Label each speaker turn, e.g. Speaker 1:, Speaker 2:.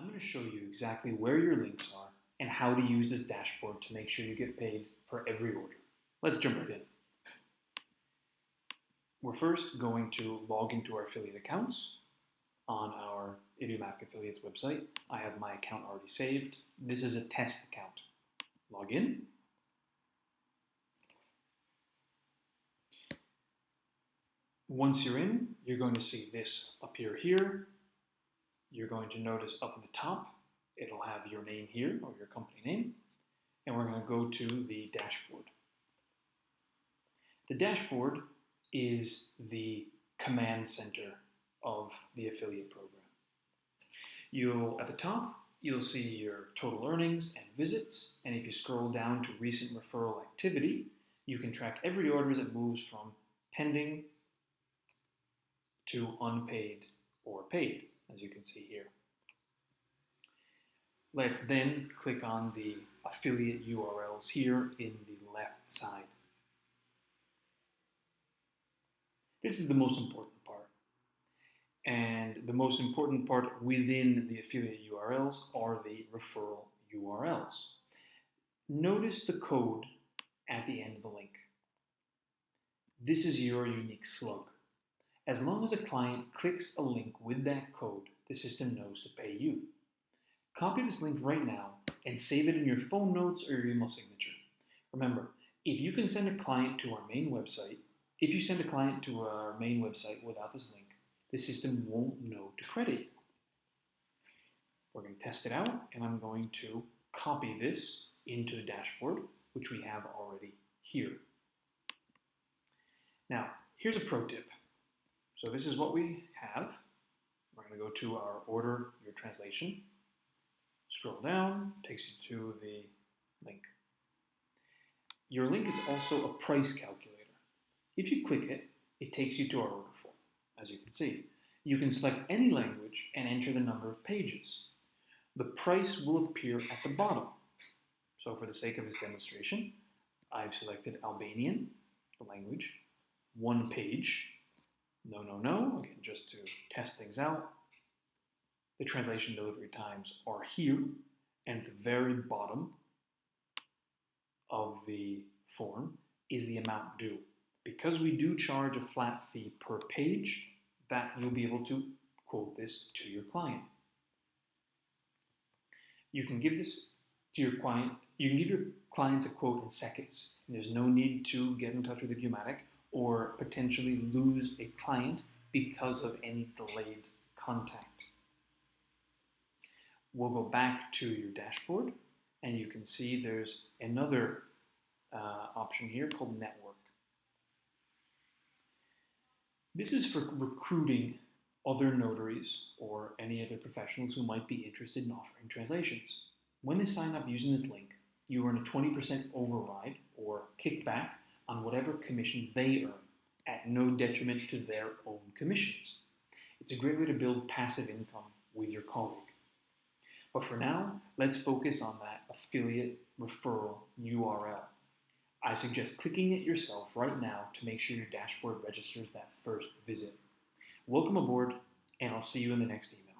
Speaker 1: I'm going to show you exactly where your links are and how to use this dashboard to make sure you get paid for every order. Let's jump right in. We're first going to log into our affiliate accounts on our Idiomatic Affiliates website. I have my account already saved. This is a test account. Log in. Once you're in, you're going to see this appear here. You're going to notice up at the top, it'll have your name here, or your company name, and we're going to go to the dashboard. The dashboard is the command center of the affiliate program. At the top, you'll see your total earnings and visits, and if you scroll down to recent referral activity, you can track every order that moves from pending to unpaid or paid, as you can see here. Let's then click on the affiliate URLs here in the left side. This is the most important part. And the most important part within the affiliate URLs are the referral URLs. Notice the code at the end of the link. This is your unique slug. As long as a client clicks a link with that code, the system knows to pay you. Copy this link right now and save it in your phone notes or your email signature. Remember, if you can send a client to our main website, if you send a client to our main website without this link, the system won't know to credit you. We're going to test it out, and I'm going to copy this into the dashboard, which we have already here. Now, here's a pro tip. So this is what we have. We're going to go to our order, your translation. Scroll down, takes you to the link. Your link is also a price calculator. If you click it, it takes you to our order form, as you can see. You can select any language and enter the number of pages. The price will appear at the bottom. So for the sake of this demonstration, I've selected Albanian, the language, 1 page. No, again, just to test things out. The translation delivery times are here, and at the very bottom of the form is the amount due. Because we do charge a flat fee per page, that you'll be able to quote this to your client. You can give this to your client, you can give your clients a quote in seconds, and there's no need to get in touch with Idiomatic or potentially lose a client because of any delayed contact. We'll go back to your dashboard, and you can see there's another option here called Network. This is for recruiting other notaries or any other professionals who might be interested in offering translations. When they sign up using this link, you earn a 20% override or kickback on whatever commission they earn at no detriment to their own commissions. It's a great way to build passive income with your colleague. But for now, let's focus on that affiliate referral URL. I suggest clicking it yourself right now to make sure your dashboard registers that first visit. Welcome aboard, and I'll see you in the next email.